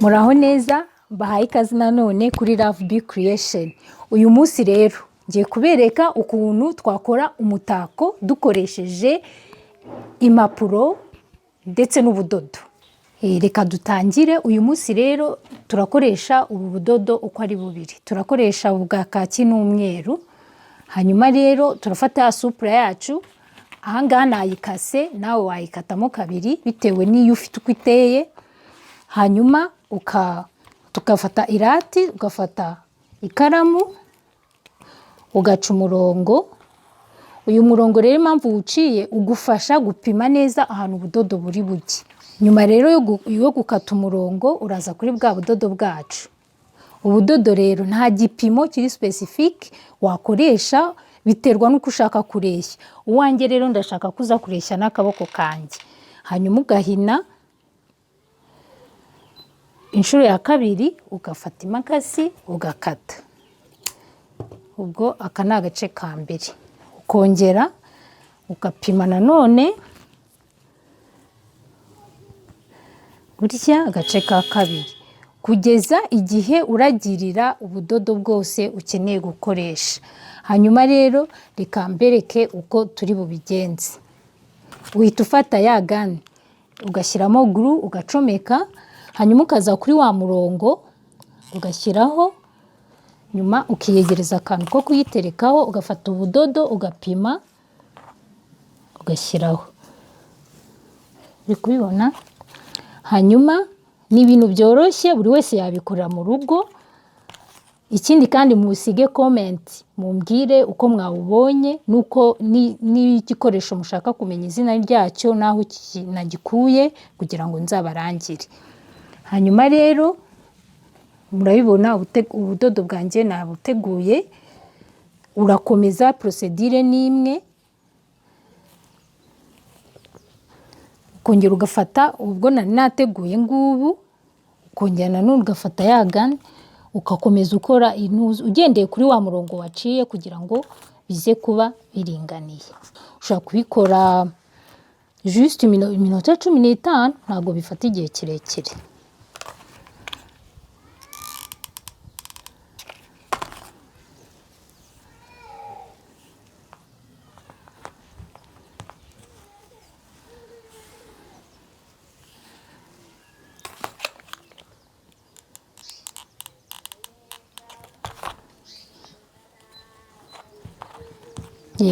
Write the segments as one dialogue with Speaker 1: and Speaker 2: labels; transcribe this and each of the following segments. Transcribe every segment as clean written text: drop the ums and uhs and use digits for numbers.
Speaker 1: Muraho neza, bahaye ikaze nanone kuri Love Be Creation. Uyu munsi rero ngiye kubereka ukuntu twakora umutako dukoresheje impapuro ndetse n'ubudodo. Reka dutangire. Uyu munsi rero turakoresha ubu budodo uko ari bubiri. Turakoresha ubwa kaki n'umweru. Hanyuma rero turafata SUPURA yacu. Ahangaha nayikase, nawe wayikatamo kabiri bitewe n'iyo ufite uko iteye. Hanyuma tukafata irati, ugafata ikaramu, ugaca umurongo. Uyu murongo rero impamvu uciye ugufasha gupima neza ahantu ubudodo buri buke. Nyuma rero yo gukata umurongo uraza kuri bwa budodo bwacu. Ubudodo rero nta gipimo kiri specific wakoresha, biterwa nuko ushaka kureshya. Uwanjye rero ndashaka kuza kureshya n'akaboko kanjye. Hanyuma ugahina inshuro ya kabiri, ugafata imakasi ugakata. Ubwo aka ni agace ka mbere. Ukongera ugapima nanone gutya agace ka kabiri, kugeza igihe uragirira ubudodo bwose ukeneye gukoresha. Hanyuma rero reka mbereke uko turi bubigenze. Uhita ufata ya gani ugashyiramo glue ugacomeka, hanyuma ukaza kuri wa murongo ugashyiraho, nyuma ukiyegereza akantu ko kuyiterekaho, ugafata ubudodo ugapima ugashyiraho. Uri kubibona? Hanyuma ni ibintu byoroshye, buri wese yabikorera mu rugo. Ikindi kandi musige comment, mumbwire uko mwawubonye nuko n'igikoresho mushaka kumenya izina ryacyo naho nagikuye kugira ngo nzabarangire. Hanyuma rero murabibona ubudodo bwanjye nabuteguye. Urakomeza procedure n'imwe, ukongera ugafata ubwo nari nateguye ngubu, ukongera nanone ugafata ya gani ugakomeza ukora intuzi ugendeye kuri wa murongo waciye kugira ngo bize kuba biringaniye. Ushobora kubikora juste iminota 15, ntabwo bifata igihe kirekire.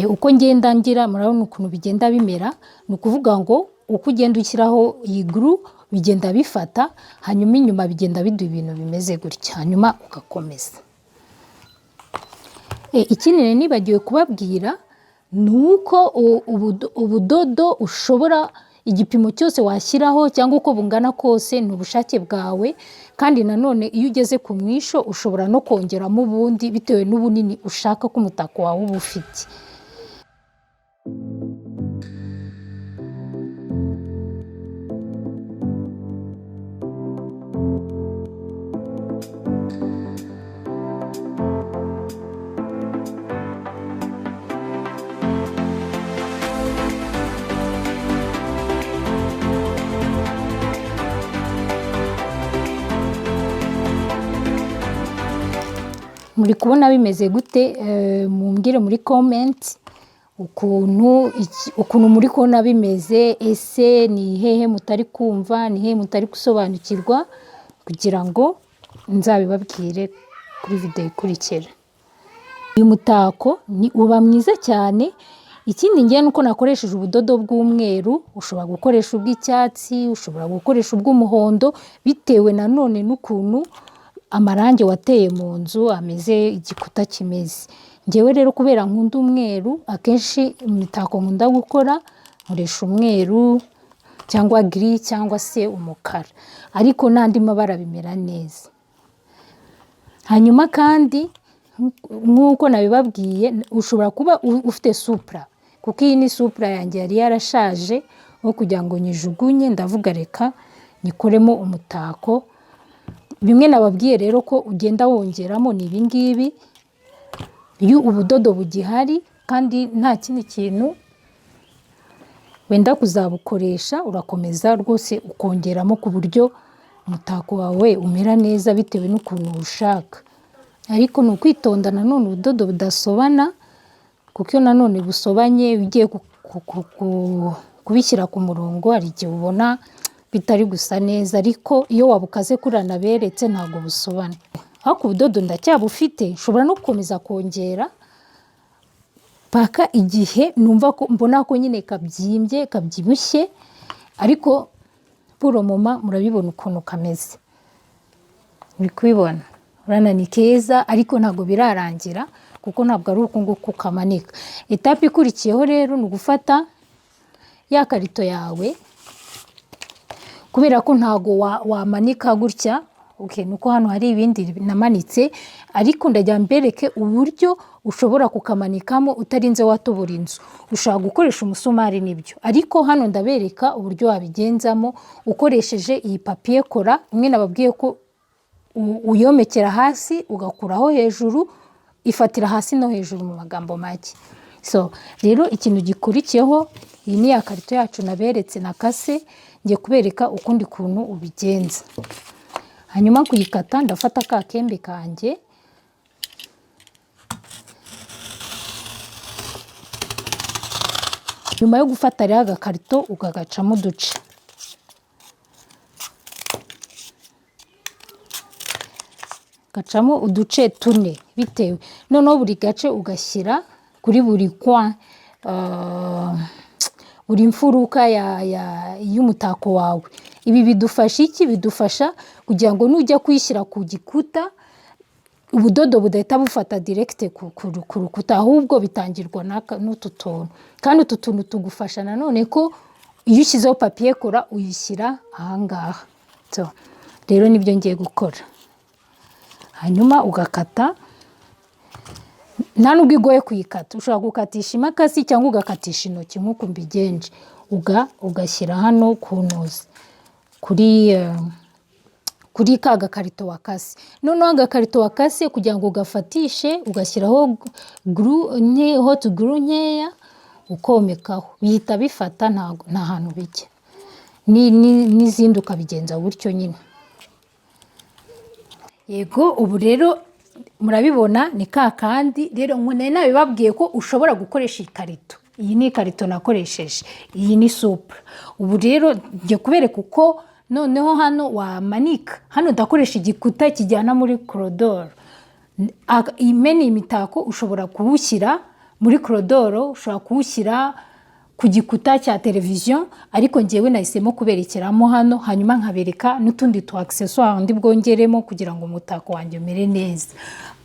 Speaker 1: Uko ngenda ngira murabona ukuntu bigenda bimera. Ni ukuvuga ngo uko ugenda ushyiraho iyi glue bigenda bifata, hanyuma inyuma bigenda biduha ibintu bimeze gutya, hanyuma ugakomeza. Ikindi nibagiwe kubabwira ni uko ubudodo ushobora igipimo cyose washyiraho cyangwa uko bungana kose ni ubushake bwawe, kandi nanone iyo ugeze ku mwisho ushobora no kongeramo ubundi bitewe n'ubunini ushaka ko umutako wawe uba ufite. Muri kubona bimeze gute? Mumbwire muri comment ukuntu muri kubona bimeze. Ese ni hehe mutari kumva, ni hehe mutari gusobanukirwa, kugira ngo nzabibabwire kuri video ikurikira. Uyu mutako ni uba mwiza cyane. Ikindi ngiye nuko nakoresheje ubudodo bw'umweru. Ushobora gukoresha ubw'icyatsi, ushobora gukoresha ubw'umuhondo, bitewe nanone n'ukuntu amarangi wateye mu nzu ameze, igikuta kimeze. Ngewe rero kubera nkunda umweru, akenshi imitako nkunda gukora nkoresha umweru cyangwa gris cyangwa se umukara, ariko n'andi mabara bimera neza. Hanyuma kandi nk'uko nabibabwiye, ushobora kuba ufite SUPURA, kuko iyi ni SUPURA yanjye yari yarashaje, aho kugira ngo nyijugunye ndavuga reka nyikoremo umutako. Bimwe nababwiye rero ko ugenda wongeramo ni ibingibi. Iyo ubudodo bugihari kandi nta kindi kintu wenda kuzabukoresha, urakomeza rwose ukongeramo ku buryo umutako wawe umera neza bitewe n'ukuntu ushaka. Ariko ni ukwitonda nanone ubudodo budasobana, kuko iyo nanone busobanye ugiye kubishyira ku murongo hari igihe ubona bitari gusa neza, ariko iyo wabukaze kuriya naberetse ntabwo busobana. Ariko ubudodo ndacyabufite, nshobora no gukomeza kongera paka igihe numva ko mbona ko nyine kabyimbye kabyibushye, ariko puro moma murabibona ukuntu kameze. Uri kubibona urana ni keza, ariko ntabwo birarangira kuko ntabwo ari uko nguko kamanika. Etape ikurikiyeho rero ni ugufata ya karito yawe, kubera ko ntabwo wamanika gutya. Okay, nuko hano hari ibindi namanitse, ariko ndajya mbereke uburyo ushobora kukamanikamo utarinze watobora inzu. Ushobora gukoresha umusumari nibyo, ariko hano ndabereka uburyo wabigenzamo ukoresheje iyi papier kora. Umwe nababwiye ko uyomekera hasi ugakuraho hejuru, ifatira hasi no hejuru mu magambo make. So rero ikintu gikurikiyeho, iyi ni ya karito yacu naberetse nakase, ngiye kubereka ukundi kuntu ubigenza. Hanyuma kuyikata ndafata ka kembe kanjye, nyuma yo gufata rero agakarito ukagacamo uduce. Gacamo uduce tune bitewe, noneho buri gace ugashyira kuri buri kwa buri mfuruka y'umutako wawe. Ibi bidufasha iki? Bidufasha kugira ngo nujya kuyishyira ku gikuta ubudodo budahita bufata direct ku rukuta, ahubwo bitangirwa n'utu tuntu. Kandi utu tuntu tugufasha nanone ko iyo ushyizeho papier kora uyishyira ahangaha. So rero nibyo ngiye gukora. Hanyuma ugakata, nta nubwo igoye kuyikata, ushobora gukatisha imakasi cyangwa ugakatisha intoki nk'uko mbigenje. Ugashyira hano ku ntuzi kuri ka gakarito wakase. Noneho agakarito wakase kugira ngo ugafatishe ugashyiraho hot glue nkeya ukomekaho, bihita bifata nta hantu bijya. N'izindi ukabigenza gutyo nyine. Yego, ubu rero murabibona ni kandi rero none nabibabwiye ko ushobora gukoresha ikarito. Iyi ni ikarito nakoresheje, iyi ni SUPURA. Ubu rero ngiye kubereka uko noneho hano wamanika. Hano ndakoresha igikuta kijyana muri korodoro. Imeni imitako ushobora kuwushyira muri korodoro, ushobora kuwushyira ku gikuta cya televiziyo, ariko ngewe nahisemo kuberekeramo hano, hanyuma nkabereka n'utundi tu accessoires ndi bwongeremo kugira ngo umutako wanjye umere neza.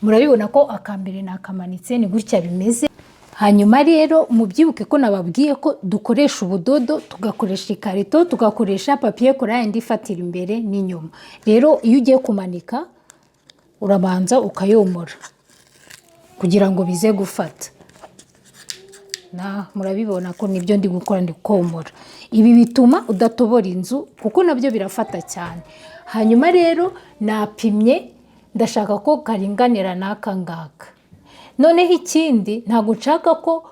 Speaker 1: Murabibona ko akambere nakamanitse ni gutya bimeze. Hanyuma rero mubyibuke ko nababwiye ko dukoresha ubudodo, tugakoresha ikarito, tugakoresha papier kora yandi ifatira imbere n'inyuma. Rero iyo ugiye kumanika urabanza ukayomora kugira ngo bize gufata. Murabibona ko nibyo ndi gukora, ndi komora. Ibi bituma udatobora inzu kuko nabyo birafata cyane. Hanyuma rero napimye, ndashaka ko karinganira n'aka ngaka. Noneho ikindi ntabwo nshaka ko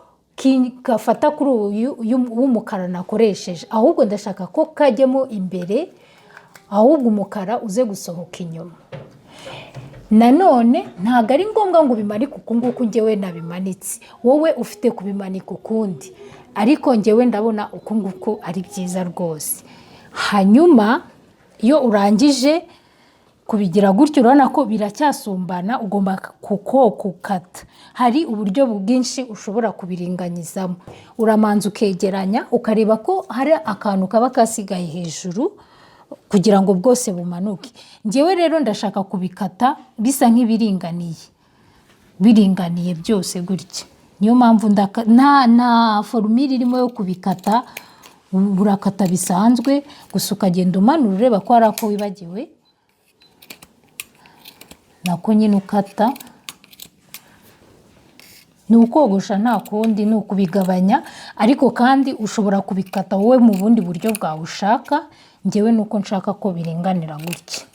Speaker 1: gafata kuri uyu w'umukara nakoresheje, ahubwo ndashaka ko kajyemo imbere, ahubwo umukara uze gusohoka inyuma. Nanone ntabwo ari ngombwa ngo bimanike uku nguku ngewe nabimanitse, wowe ufite kubimanika ukundi, ariko ngewe ndabona uku nguku ari byiza rwose. Hanyuma iyo urangije kubigira gutyo urabona ko biracyasumbana, ugomba kukata. Hari uburyo bwinshi ushobora kubiringanyizamo. Uramanza ukegeranya ukareba ko hari akantu kaba kasigaye hejuru kugira ngo bwose bumanuke. Ngewe rero ndashaka kubikata bisa nk'ibiringaniye, biringaniye byose gutya. Niyo mpamvu nta formule irimo yo kubikata, urakata bisanzwe gusa ukagenda umanura ureba ko hari ako wibagiwe, nako nyine ukata. Ni ukogosha nta kundi, ni ukubigabanya, ariko kandi ushobora kubikata wowe mu bundi buryo bwawe ushaka. Ngewe nuko nshaka ko biringanira gutya.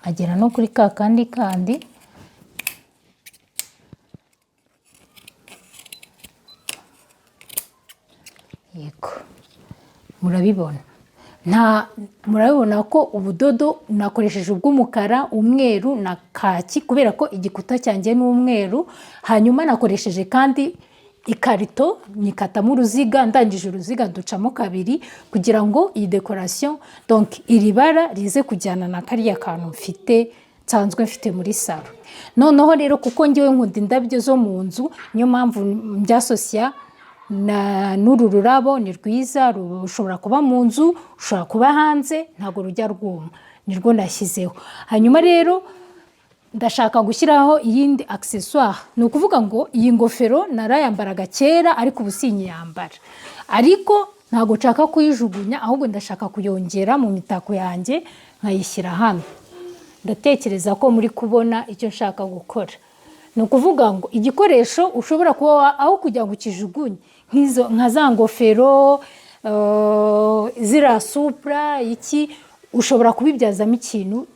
Speaker 1: Agera no kuri kandi yego murabibona murabibona ko ubudodo nakoresheje ubw'umukara, umweru na kaki kubera ko igikuta cyanjye ni umweru. Hanyuma nakoresheje kandi ikarito nikatamo uruziga, ndangije uruziga ducamo kabiri kugira ngo iyi decoration donc iri bara rize kujyana na kariya kantu mfite nsanzwe mfite muri salo. Noneho rero kuko ngewe nkunda indabyo zo mu nzu, niyo mpamvu mbyasosiya n'uru rurabo. Ni rwiza, rushobora kuba mu nzu, ushobora kuba hanze, ntabwo rujya rwuma, nirwo nashyizeho. Hanyuma rero ndashaka gushyiraho iyindi accessoire. Ni ukuvuga ngo iyi ngofero narayambaraga kera ariko ubu sinyiyambara, ariko ntabwo nshaka kuyijugunya, ahubwo ndashaka kuyongera mu mitako yanjye nkayishyira hano. Ndatekereza ko muri kubona icyo nshaka gukora. Ni ukuvuga ngo igikoresho ushobora kuba aho kugira ngo ukijugunye nka za ngofero zira SUPURA iki, ushobora kubibyazamo ikintu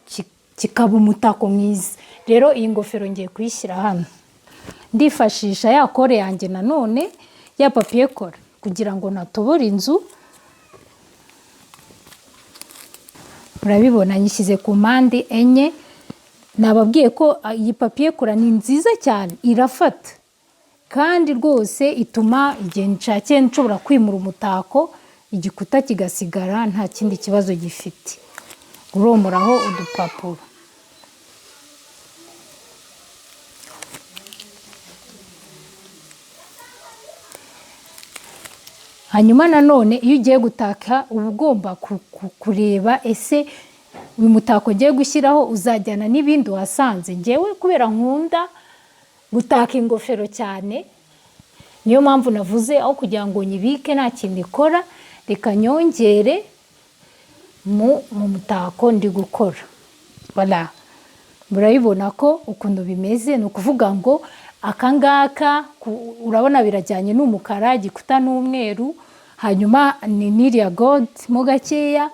Speaker 1: kikaba umutako mwiza. Rero iyi ngofero ngiye kuyishyira hano, ndifashisha ya kore yanjye nanone ya papier kora kugira ngo natobore inzu. Murabibona nyishyize ku mpande enye. Nababwiye ko iyi papier kora ni nziza cyane, irafata kandi rwose ituma igihe nshakiye nshobora kwimura umutako igikuta kigasigara nta kindi kibazo gifite. Uromuraho udupapuro. Hanyuma nanone iyo ugiye gutaka uba ugomba kureba ese uyu mutako ugiye gushyiraho uzajyana n'ibindi wasanze. Ngewe kubera nkunda gutaka ingofero cyane, niyo mpamvu navuze aho kugira ngo nyibike nta kintu ikora, reka nyongere mu mutako ndi gukora. Voilà, murabibona ko ukuntu bimeze. Ni ukuvuga ngo akangaka urabona birajyanye n'umukara, igikuta n'umweru, hanyuma ni niriya gold mo gakeya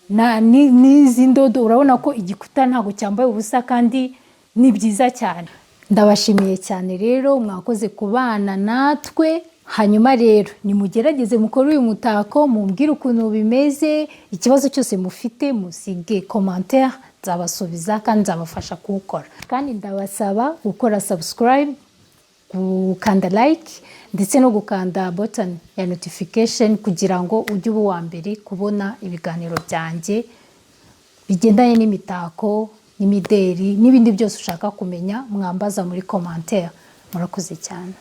Speaker 1: n'izi ndodo. Urabona ko igikuta ntabwo cyambaye ubusa kandi ni byiza cyane. Ndabashimiye cyane rero, mwakoze kubana natwe. Hanyuma rero nimugerageze mukore uyu mutako, mumbwire ukuntu bimeze. Ikibazo cyose mufite musige commentaire, nzabasubiza kandi nzabafasha kuwukora. Kandi ndabasaba gukora subscribe, gukanda like ndetse no gukanda button ya notification kugira ngo ujye uba uwa mbere kubona ibiganiro byanjye bigendanye n'imitako, n'imideri n'ibindi byose ushaka kumenya, mwambaza muri commentaire. Murakoze cyane.